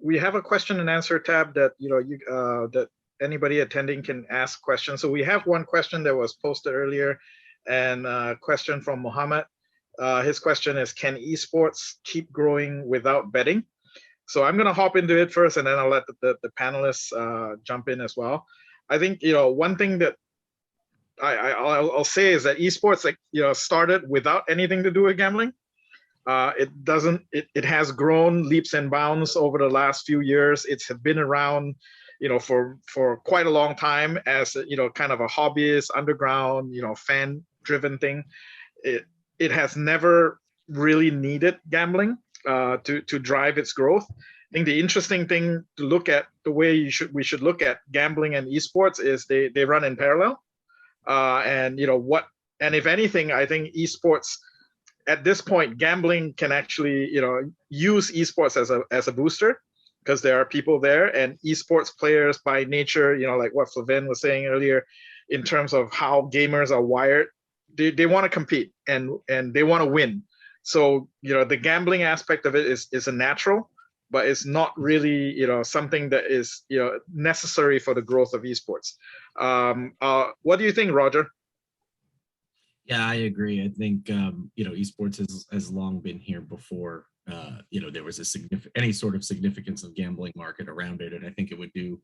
we have a question and answer tab that that anybody attending can ask questions. So we have one question that was posted earlier, and a question from Mohammed. His question is, can esports keep growing without betting? So I'm going to hop into it first, and then I'll let the panelists jump in as well. I think, one thing that I'll say is that esports, started without anything to do with gambling. It has grown leaps and bounds over the last few years. It's been around, for quite a long time as, kind of a hobbyist, underground, fan driven thing. It has never really needed gambling to drive its growth. I think the interesting thing to look at, the way we should look at gambling and esports, is they run in parallel. And if anything, I think esports at this point, gambling can actually use esports as a booster, because there are people there, and esports players by nature, like what Flavin was saying earlier, in terms of how gamers are wired, they want to compete and they want to win. So the gambling aspect of it is a natural, but it's not really something that is necessary for the growth of esports. What do you think, Roger? Yeah, I agree. I think esports has long been here before there was any sort of significance of gambling market around it, and I think it would do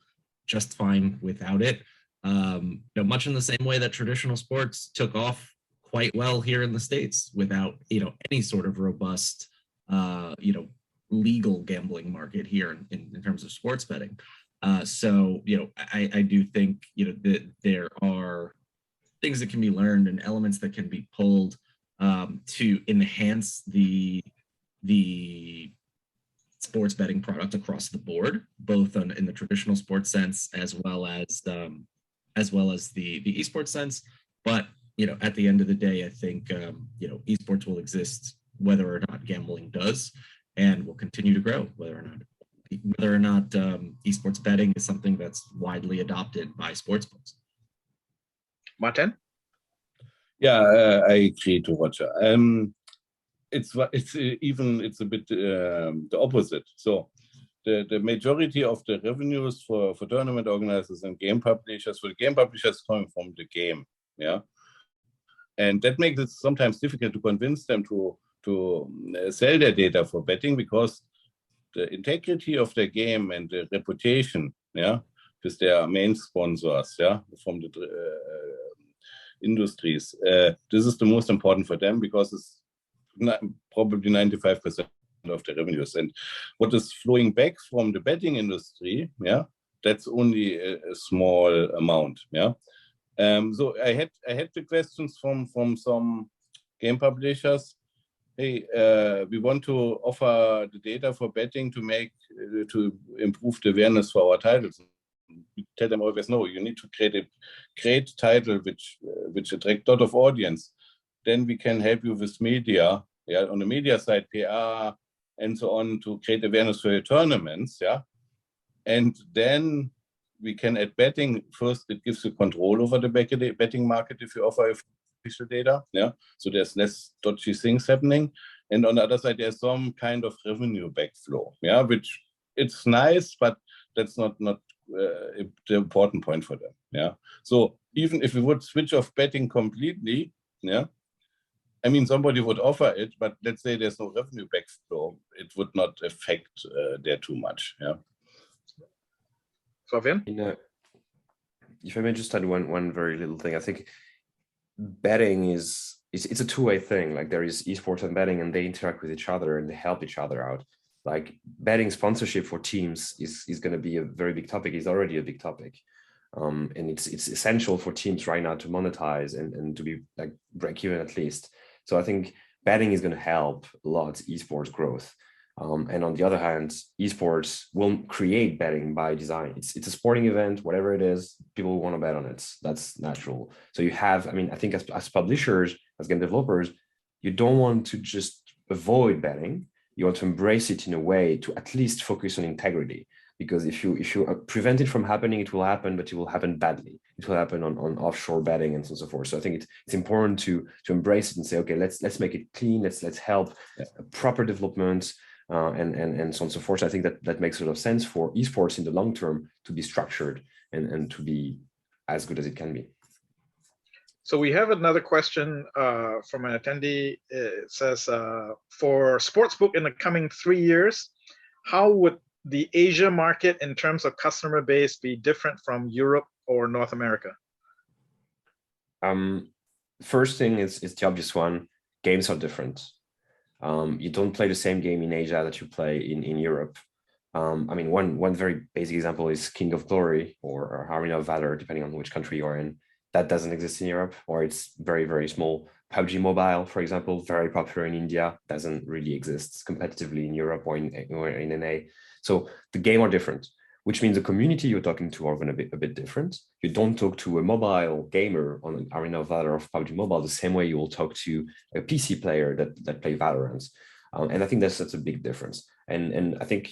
just fine without it. Much in the same way that traditional sports took off quite well here in the States without any sort of robust legal gambling market here in terms of sports betting. So I do think that there are things that can be learned and elements that can be pulled to enhance the sports betting product across the board, both in the traditional sports sense as well as the esports sense. But at the end of the day, I think esports will exist whether or not gambling does, and will continue to grow whether or not esports betting is something that's widely adopted by sportsbooks. Martin? Yeah, I agree to Roger. It's a bit the opposite. So the majority of the revenues for tournament organizers and game publishers, coming from the game, yeah, and that makes it sometimes difficult to convince them to sell their data for betting, because the integrity of their game and the reputation, yeah, with their main sponsors, yeah, from the industries. This is the most important for them, because it's probably 95% of the revenues. And what is flowing back from the betting industry, yeah, that's only a small amount, yeah. So I had the questions from some game publishers. Hey, we want to offer the data for betting to improve the awareness for our titles. We tell them always, no, you need to create a great title which attract a lot of audience. Then we can help you with media, yeah, on the media side, PR, and so on, to create awareness for your tournaments, yeah. And then we can add betting. First, it gives you control over the betting market if you offer official data, yeah. So there's less dodgy things happening. And on the other side, there's some kind of revenue backflow, yeah, which it's nice, but that's not the important point for them, yeah. So even if we would switch off betting completely, yeah, I mean, somebody would offer it, but let's say there's no revenue backflow, it would not affect there too much, yeah. Fabian? If I may just add one very little thing, I think betting it's a two-way thing. Like, there is esports and betting, and they interact with each other and they help each other out. Like, betting sponsorship for teams is going to be a very big topic. It's already a big topic. And it's essential for teams right now to monetize and to be like break even at least. So I think betting is going to help a lot esports growth. And on the other hand, esports will create betting by design. It's a sporting event, whatever it is, people want to bet on it. That's natural. So you have, I mean, I think as publishers, as game developers, you don't want to just avoid betting. You want to embrace it in a way to at least focus on integrity. Because if you prevent it from happening, it will happen, but it will happen badly. It will happen on offshore betting and so on and so forth. So I think it's important to embrace it and say, okay, let's make it clean. Let's help proper development. and so on and so forth. I think that makes a lot of sense for esports in the long term to be structured and to be as good as it can be. So we have another question from an attendee. It says, for Sportsbook in the coming 3 years, how would the Asia market in terms of customer base be different from Europe or North America? First thing is the obvious one. Games are different. You don't play the same game in Asia that you play in Europe. I mean, one very basic example is King of Glory or Arena of Valor, depending on which country you're in. That doesn't exist in Europe, or it's very, very small. PUBG Mobile, for example, very popular in India, doesn't really exist competitively in Europe or in NA. So the game are different, which means the community you're talking to are going to be a bit different. You don't talk to a mobile gamer on an Arena of Valor of PUBG Mobile the same way you will talk to a PC player that play Valorant. And I think that's a big difference. And I think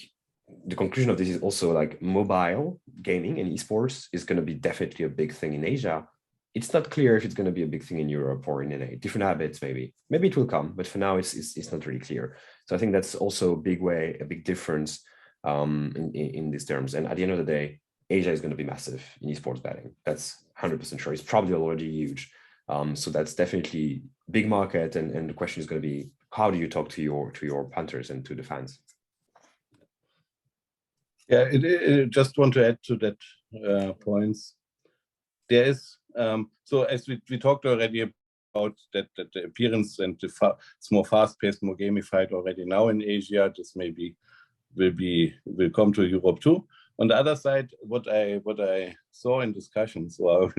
the conclusion of this is also like mobile gaming and esports is going to be definitely a big thing in Asia. It's not clear if it's going to be a big thing in Europe or in NA. Different habits, maybe it will come, but for now it's not really clear. So I think that's also a big difference in these terms. And at the end of the day, Asia is going to be massive in esports betting. That's 100% sure. It's probably already huge. So that's definitely big market. And the question is going to be, how do you talk to your punters and to the fans? Yeah, just want to add to that points. There is so as we talked already about that the appearance and it's more fast-paced, more gamified already now in Asia. This maybe will come to Europe too. On the other side, what I saw in discussions or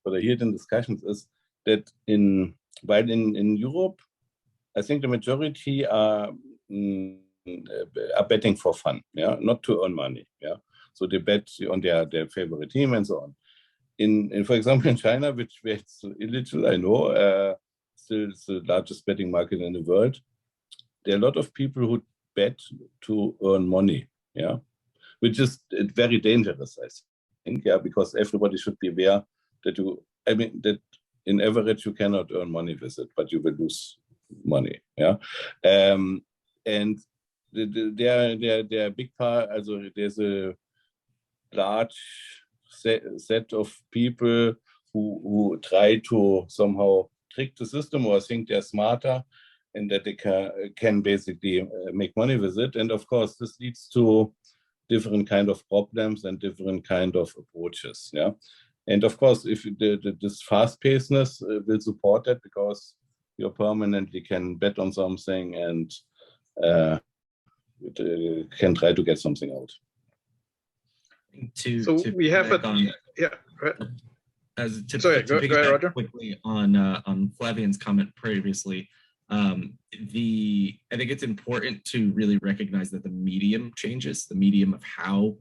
what I heard in discussions is that while in Europe, I think the majority are betting for fun, yeah, not to earn money, yeah. So they bet on their favorite team and so on. In for example in China, which it's illegal, I know, still it's the largest betting market in the world. There are a lot of people who bet to earn money, yeah, which is very dangerous, I think, yeah, because everybody should be aware that that in average you cannot earn money with it, but you will lose money, yeah, and there are a big part. Also, there's a large set of people who try to somehow trick the system or think they're smarter and that they can basically make money with it. And of course, this leads to different kind of problems and different kind of approaches. Yeah, and of course, if this fast-pacedness will support that because you permanently can bet on something and can try to get something out. We have yeah. Go ahead, Roger. Quickly on Flavian's comment previously, I think it's important to really recognize that the medium changes, the medium of how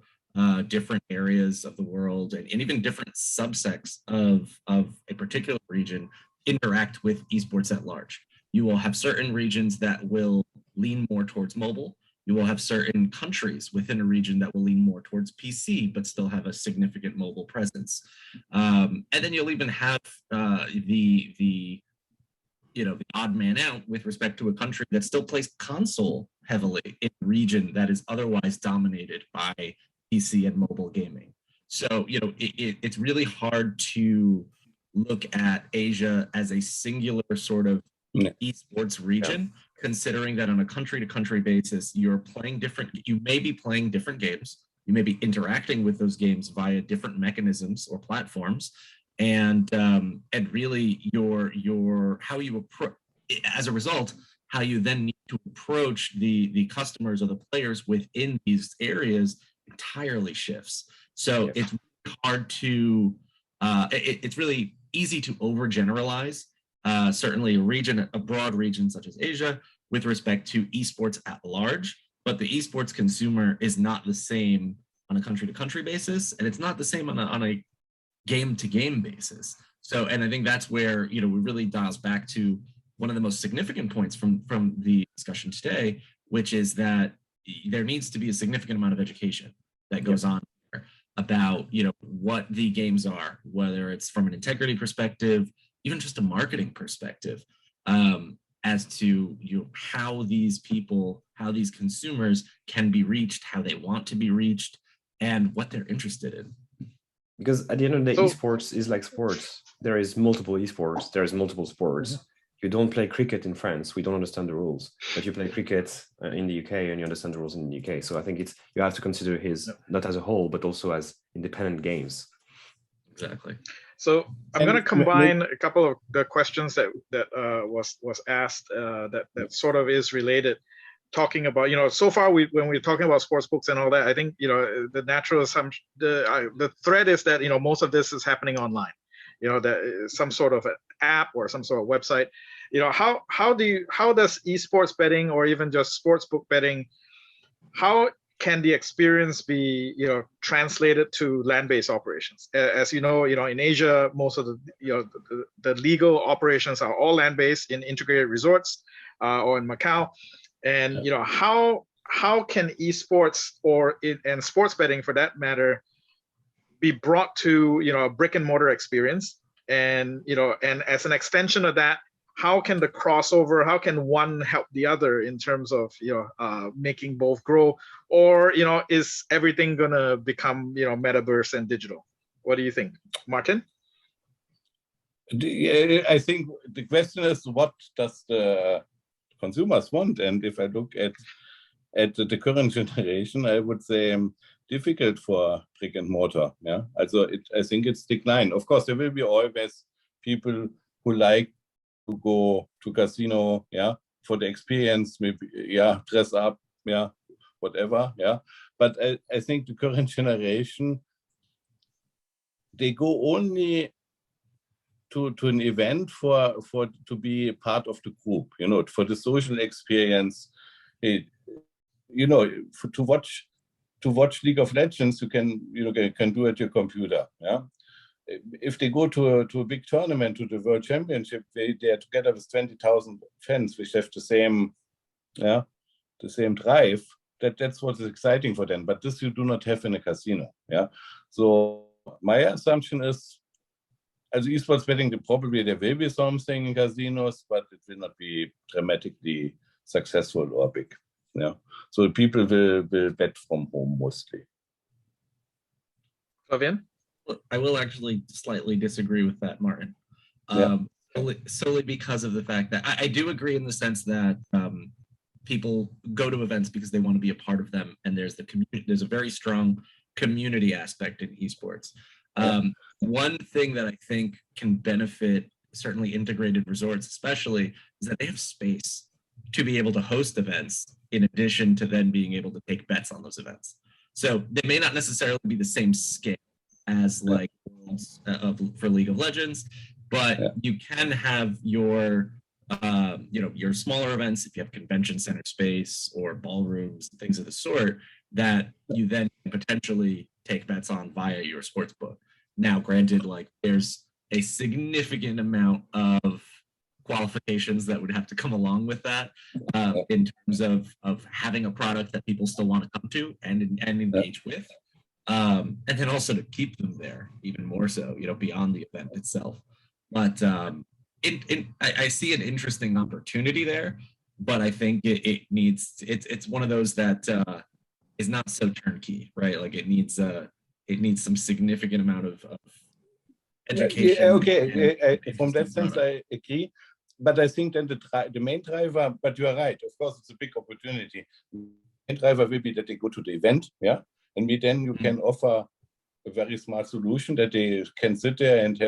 different areas of the world and even different subsects of a particular region interact with esports at large. You will have certain regions that will lean more towards mobile. You will have certain countries within a region that will lean more towards PC, but still have a significant mobile presence. And then you'll even have the odd man out with respect to a country that still plays console heavily in a region that is otherwise dominated by PC and mobile gaming. So, it's really hard to look at Asia as a singular sort of esports region, considering that on a country-to-country basis, you may be playing different games, you may be interacting with those games via different mechanisms or platforms, and really how you approach, as a result, how you then need to approach the customers or the players within these areas entirely shifts. So it's really hard to, it's really easy to overgeneralize. Certainly a broad region such as Asia with respect to esports at large, but the esports consumer is not the same on a country-to-country basis, and it's not the same on a game-to-game basis. So, and I think that's where, it really dials back to one of the most significant points from the discussion today, which is that there needs to be a significant amount of education that goes on about, what the games are, whether it's from an integrity perspective, even just a marketing perspective. as to how these people, how these consumers can be reached, how they want to be reached, and what they're interested in. Because at the end of the day, esports is like sports. There is multiple esports. There is multiple sports. You don't play cricket in France. We don't understand the rules. But you play cricket in the UK and you understand the rules in the UK. So I think you have to consider his not as a whole, but also as independent games. Exactly. So I'm going to combine a couple of the questions that was asked that sort of is related. Talking about, so far when we're talking about sports books and all that, I think, the natural assumption, the thread is that, most of this is happening online, that some sort of an app or some sort of website, how does esports betting or even just sportsbook betting, how can the experience be, translated to land-based operations? As you know, in Asia, most of the legal operations are all land-based in integrated resorts or in Macau. And how can esports and sports betting, for that matter, be brought to a brick and mortar experience? And and as an extension of that, how can the crossover? How can one help the other in terms of making both grow? Or is everything gonna become metaverse and digital? What do you think, Martin? I think the question is, what does the consumers want? And if I look at the current generation, I would say difficult for brick and mortar. Yeah, also I think it's decline. Of course, there will be always people who like to go to casino, for the experience, maybe, dress up, whatever, But I think the current generation, they go only to an event for to be part of the group, for the social experience. To watch League of Legends, you can do at your computer. If they go to a big tournament, to the World Championship, they are together with 20,000 fans, which have the same drive. That's what is exciting for them. But this you do not have in a casino. So my assumption is, as esports betting, probably there will be something in casinos, but it will not be dramatically successful or big. So people will bet from home mostly. Fabian? I will actually slightly disagree with that, Martin. Solely because of the fact that I do agree in the sense that people go to events because they want to be a part of them, and there's a very strong community aspect in esports. One thing that I think can benefit certainly integrated resorts especially is that they have space to be able to host events in addition to then being able to take bets on those events. So they may not necessarily be the same scale as like for League of Legends, but you can have your your smaller events, if you have convention center space or ballrooms, things of the sort, that you then potentially take bets on via your sports book. Now, granted, like there's a significant amount of qualifications that would have to come along with that in terms of having a product that people still want to come to and engage with. And then also to keep them there even more so, beyond the event itself. But I see an interesting opportunity there, but I think it's one of those that is not so turnkey, right? Like it needs some significant amount of education. From that sense, I agree. But I think then the main driver, but you are right, of course, it's a big opportunity. The main driver will be that they go to the event, and then you can offer a very smart solution that they can sit there and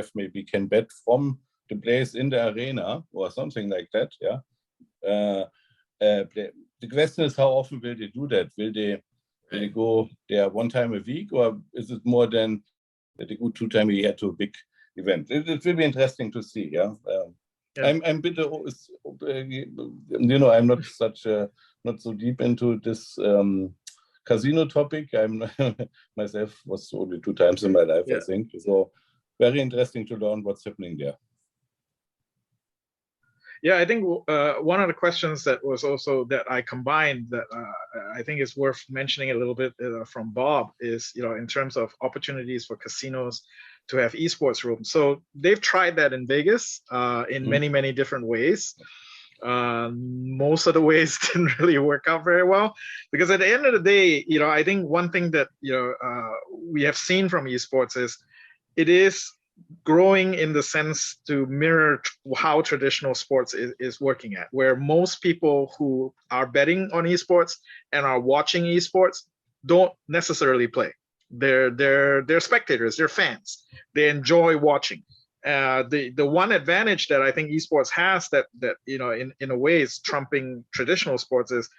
can bet from the place in the arena or something like that, The question is, how often will they do that? Will they go there one time a week, or is it more than that they go 2 times a year to a big event? It will be interesting to see, I'm a bit, I'm not not so deep into this casino topic. I'm myself was only 2 times in my life, I think. So very interesting to learn what's happening there. Yeah, I think one of the questions that was also that I combined that I think is worth mentioning a little bit from Bob is, in terms of opportunities for casinos to have esports rooms. So they've tried that in Vegas in many different ways. Most of the ways didn't really work out very well, because at the end of the day, I think one thing that we have seen from esports is it is growing in the sense to mirror how traditional sports is working at, where most people who are betting on esports and are watching esports don't necessarily play. They're spectators, they're fans. They enjoy watching. The one advantage that I think esports has that in a way is trumping traditional sports is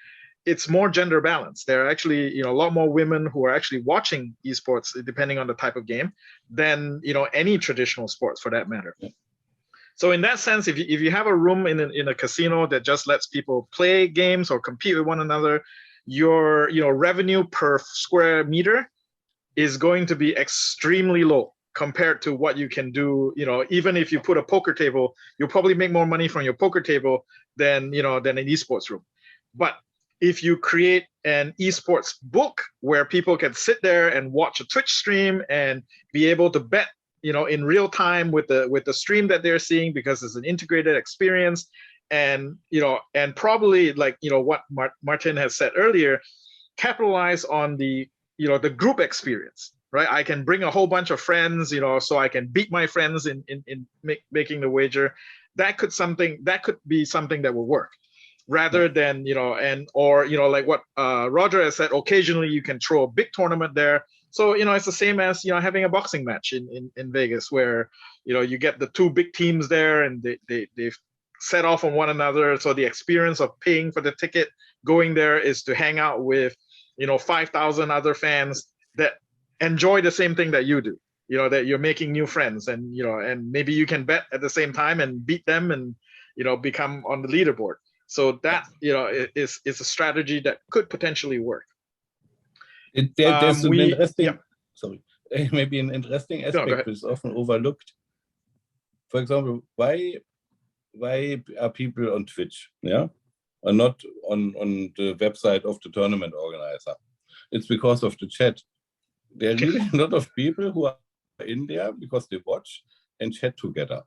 it's more gender balanced. There are actually a lot more women who are actually watching esports, depending on the type of game, than any traditional sports for that matter. So in that sense, if you have a room in a casino that just lets people play games or compete with one another, your revenue per square meter is going to be extremely low compared to what you can do. Even if you put a poker table, you'll probably make more money from your poker table than an esports room. But if you create an esports book where people can sit there and watch a Twitch stream and be able to bet, in real time with the stream that they're seeing, because it's an integrated experience, and probably like what Martin has said earlier, capitalize on the group experience, right? I can bring a whole bunch of friends, so I can beat my friends in making the wager. That could be something that will work, rather than like what Roger has said. Occasionally, you can throw a big tournament there. So it's the same as having a boxing match in Vegas, where you get the two big teams there, and they set off on one another. So the experience of paying for the ticket, going there, is to hang out with 5,000 other fans that enjoy the same thing that you do. That you're making new friends, and and maybe you can bet at the same time and beat them, and become on the leaderboard. So that is a strategy that could potentially work. There's an interesting, sorry, maybe an interesting aspect which is often overlooked. For example, why are people on Twitch, or not on the website of the tournament organizer? It's because of the chat. There are really a lot of people who are in there because they watch and chat together.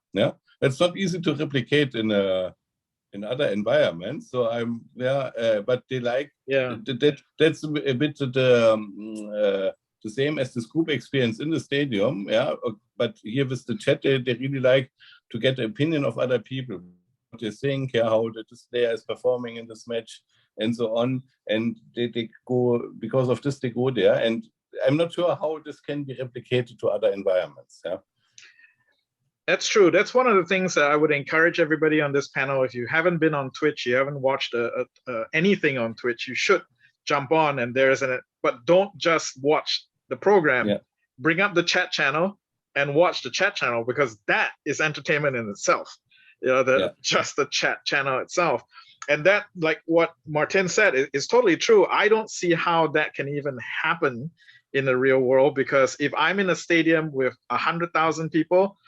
It's not easy to replicate in other environments. So but they like that's a bit the same as this group experience in the stadium. But here with the chat, they really like to get the opinion of other people, what they think, how this player is performing in this match, and so on. And they go, because of this, they go there. And I'm not sure how this can be replicated to other environments. That's true. That's one of the things that I would encourage everybody on this panel. If you haven't been on Twitch, you haven't watched anything on Twitch, you should jump on. And but don't just watch the program. Bring up the chat channel and watch the chat channel, because that is entertainment in itself. Just the chat channel itself. And that, like what Martin said, is totally true. I don't see how that can even happen in the real world, because if I'm in a stadium with 100,000 people,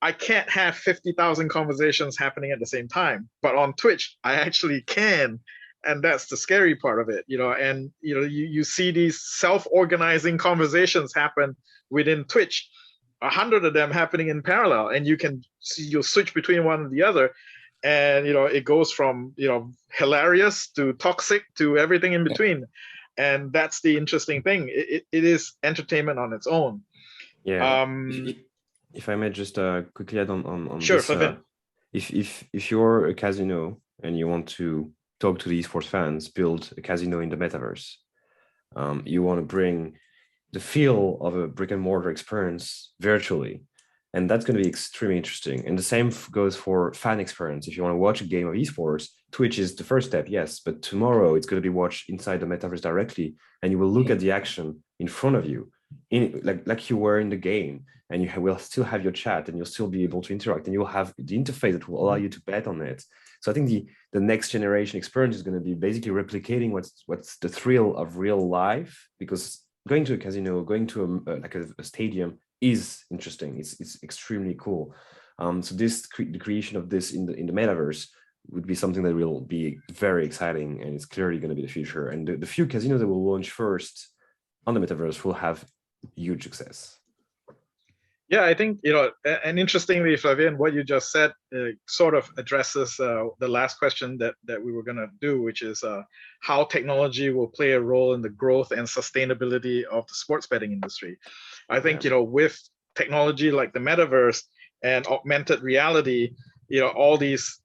I can't have 50,000 conversations happening at the same time. But on Twitch, I actually can. And that's the scary part of it, and you see these self-organizing conversations happen within Twitch, 100 of them happening in parallel, and you'll switch between one and the other. And it goes from hilarious to toxic to everything in between. And that's the interesting thing. It is entertainment on its own. If I may just quickly add on sure, this, if you're a casino and you want to talk to the esports fans, build a casino in the metaverse, you want to bring the feel of a brick and mortar experience virtually, and that's going to be extremely interesting. And the same goes for fan experience. If you want to watch a game of esports, Twitch is the first step, yes, but tomorrow it's going to be watched inside the metaverse directly, and you will look at the action in front of you, like you were in the game, and you will still have your chat, and you'll still be able to interact, and you'll have the interface that will allow you to bet on it. So I think the next generation experience is going to be basically replicating what's the thrill of real life, because going to a casino, going to a stadium is interesting. It's extremely cool. So the creation of this in the metaverse would be something that will be very exciting, and it's clearly going to be the future. And the few casinos that will launch first on the metaverse will have huge success. Yeah, I think, and interestingly, Flavien, what you just said sort of addresses the last question that we were going to do, which is how technology will play a role in the growth and sustainability of the sports betting industry. I think, with technology like the metaverse and augmented reality, all these,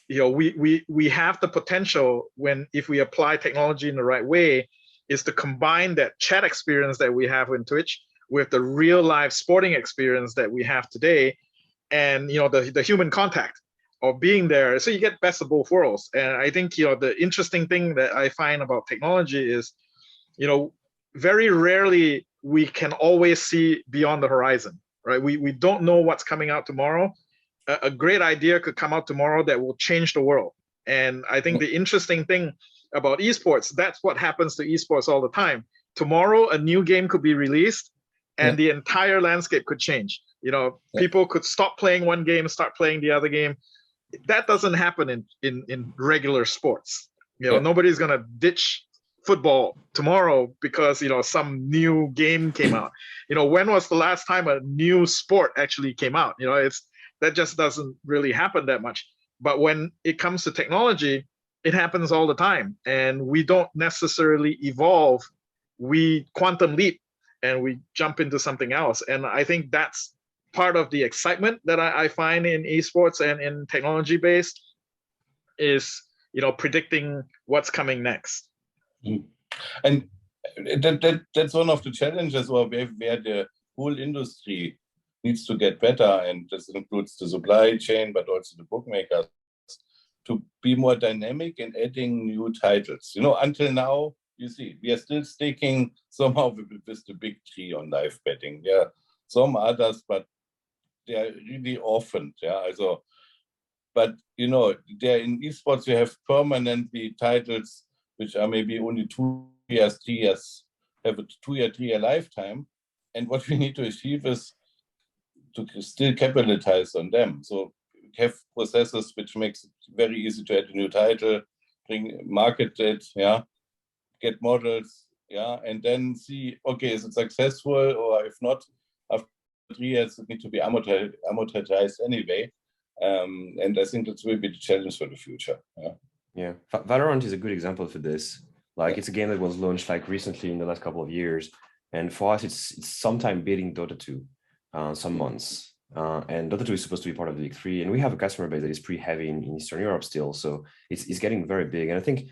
we have the potential if we apply technology in the right way, is to combine that chat experience that we have in Twitch with the real life sporting experience that we have today, and the human contact of being there, so you get best of both worlds. And I think the interesting thing that I find about technology is very rarely we can always see beyond the horizon, right? We don't know what's coming out tomorrow. A great idea could come out tomorrow that will change the world. And I think the interesting thing about esports, that's what happens to esports all the time. Tomorrow a new game could be released and the entire landscape could change. People could stop playing one game, start playing the other game. That doesn't happen in regular sports. Nobody's gonna ditch football tomorrow because some new game came out. When was the last time a new sport actually came out? That just doesn't really happen that much. But when it comes to technology, it happens all the time, and we don't necessarily evolve. We quantum leap and we jump into something else. And I think that's part of the excitement that I find in esports and in technology based is, predicting what's coming next. And that's one of the challenges where the whole industry needs to get better. And this includes the supply chain, but also the bookmakers, to be more dynamic in adding new titles. Until now, you see, we are still sticking somehow with the big three on live betting. Yeah, some others, but they are really orphaned. Yeah, but there in esports you have permanently titles which are maybe only 2 years, 3 years, have a 2-year, 3-year lifetime, and what we need to achieve is to still capitalize on them. So have processes which makes it very easy to add a new title, market it, get models, and then see, okay, is it successful, or if not, after 3 years, it needs to be amortized anyway. And I think that will be the challenge for the future. Yeah, Valorant is a good example for this. It's a game that was launched recently in the last couple of years, and for us, it's sometime beating Dota 2, some months. And Dota 2 is supposed to be part of the League 3, and we have a customer base that is pretty heavy in Eastern Europe still, so it's getting very big. And I think,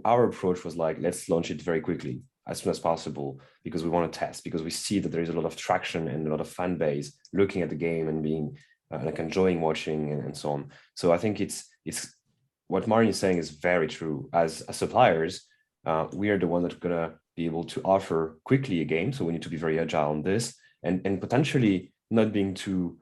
our approach was let's launch it very quickly, as soon as possible, because we want to test, because we see that there is a lot of traction and a lot of fan base looking at the game and being enjoying watching and so on. So I think it's what Martin is saying is very true. As suppliers, we are the one that's gonna be able to offer quickly a game, so we need to be very agile on this, and potentially not being too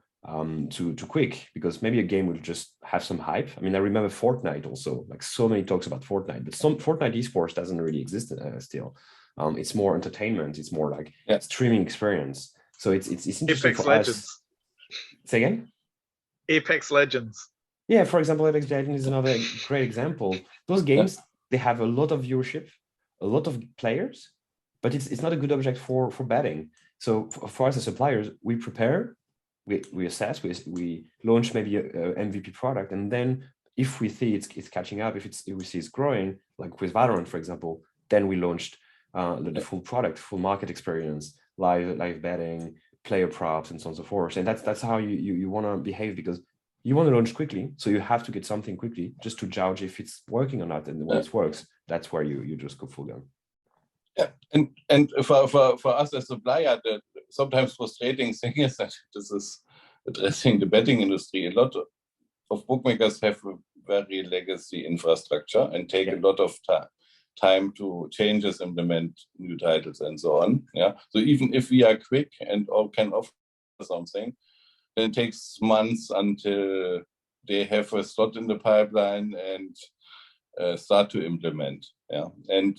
quick, because maybe a game will just have some hype. I remember Fortnite also, so many talks about Fortnite, but some Fortnite esports doesn't really exist still. It's more entertainment. It's more streaming experience. So it's interesting Apex for Legends. us. Say again? Apex Legends. Yeah, for example, Apex Legends is another great example. Those games, they have a lot of viewership, a lot of players, but it's not a good object for betting. So for us as suppliers, we prepare, we assess, we launch maybe a MVP product, and then if we see it's catching up, if we see it's growing, like with Valorant, for example, then we launched the full product, full market experience, live betting, player props, and so on and so forth. And that's how you want to behave, because you want to launch quickly, so you have to get something quickly just to judge if it's working or not. And when it works, that's where you just go full gun. Yeah, and for us as a supplier, the sometimes frustrating thing is that this is addressing the betting industry. A lot of bookmakers have a very legacy infrastructure and take a lot of time to changes, implement new titles, and so on. Yeah. So even if we are quick and or can offer something, then it takes months until they have a slot in the pipeline and start to implement. Yeah. And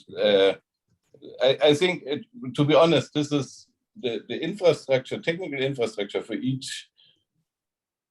I think, to be honest, this is the infrastructure, technical infrastructure for each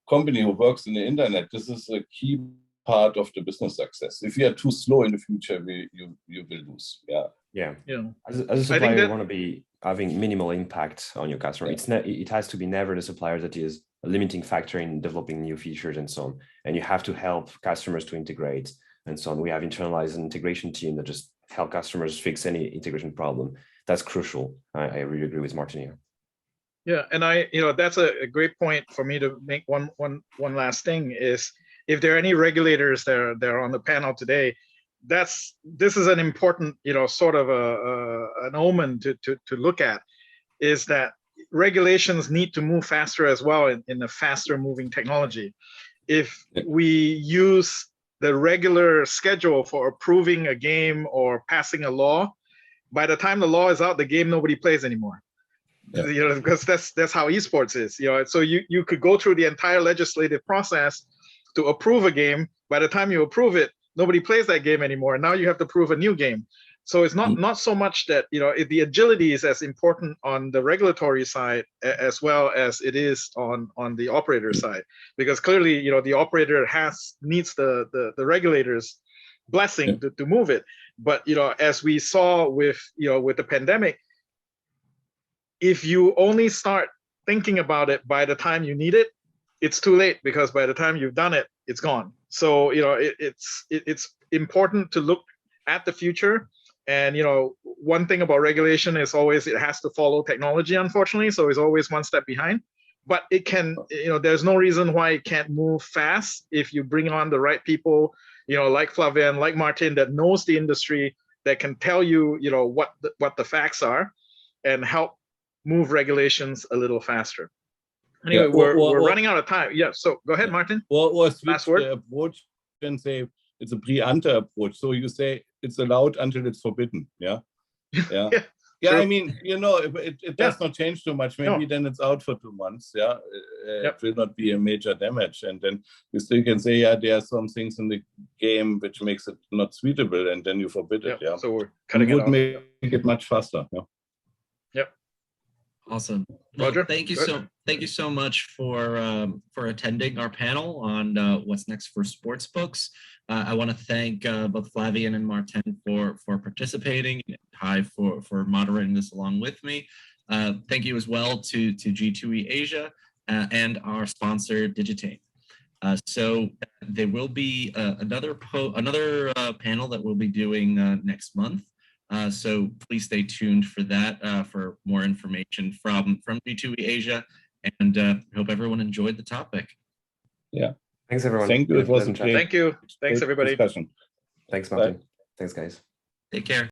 company who works in the internet. This is a key part of the business success. If you are too slow in the future, you will lose. Yeah. Yeah. You know, As a supplier, you want to be having minimal impact on your customer. It has to be never the supplier that is a limiting factor in developing new features and so on. And you have to help customers to integrate and so on. We have internalized an integration team that just help customers fix any integration problem. That's crucial. I really agree with Martin here. Yeah, and that's a great point for me to make one last thing is, if there are any regulators that are on the panel today, this is an important, sort of an omen to look at, is that regulations need to move faster as well in a faster moving technology. If we use the regular schedule for approving a game or passing a law, by the time the law is out, the game nobody plays anymore. Yeah. Because that's how esports is. So you could go through the entire legislative process to approve a game. By the time you approve it, nobody plays that game anymore. Now you have to prove a new game. So it's not so much that the agility is as important on the regulatory side as well as it is on the operator side, because clearly the operator needs the regulators' blessing to move it. But as we saw with the pandemic, if you only start thinking about it by the time you need it, it's too late, because by the time you've done it, it's gone. So it's important to look at the future. And one thing about regulation is always it has to follow technology, unfortunately. So it's always one step behind. But it can, there's no reason why it can't move fast if you bring on the right people, like Flavian, like Martin, that knows the industry, that can tell you, what the facts are, and help move regulations a little faster. Anyway, we're running out of time. Yeah, so go ahead, Martin. Or switch the approach and say it's a pre-ante approach. So you say it's allowed until it's forbidden. Yeah. Yeah, I mean, it does not change too much. Maybe then it's out for 2 months. Yeah, it will not be a major damage, and then you still can say, there are some things in the game which makes it not suitable, and then you forbid it. Yeah, so we're cutting it off. Make it much faster. Yeah. Yep. Awesome. Well, Roger, thank you so much for attending our panel on what's next for Sportsbooks. I want to thank both Flavian and Martin for participating, and Hi for moderating this along with me. Thank you as well to G2E Asia and our sponsor Digitain. So there will be another panel that we'll be doing next month. So please stay tuned for that, for more information from G2E Asia, and hope everyone enjoyed the topic. Yeah. Thanks, everyone. Thank you. It was a Thank you. Thanks, everybody. Discussion. Thanks, Martin. Bye. Thanks, guys. Take care.